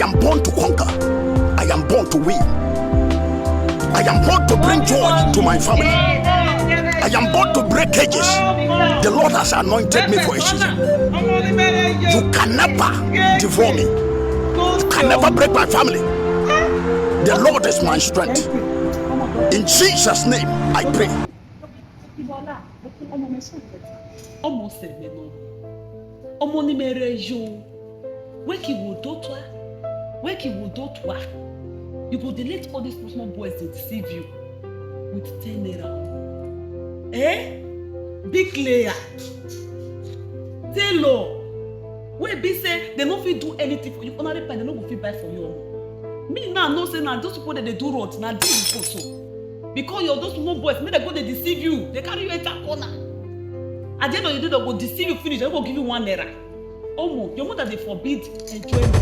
am born to conquer. I am born to win. I am born to bring joy to my family. I am born to break cages. The Lord has anointed me for a season. You can never devour me. You can never break my family. The Lord is my strength. In Jesus' name, I pray. You go delete all these small boys to deceive you with 10 naira. Big layer. Tailor. Where be say they no fit do anything for you. Only pen they no go fit buy for you. Me now know say now those people that they do road now do you go so. Because you're those small boys, make they go they deceive you. They carry you enter corner. At the end of the day they go deceive you finish. They go give you 1 naira. Your mother they forbid enjoyment.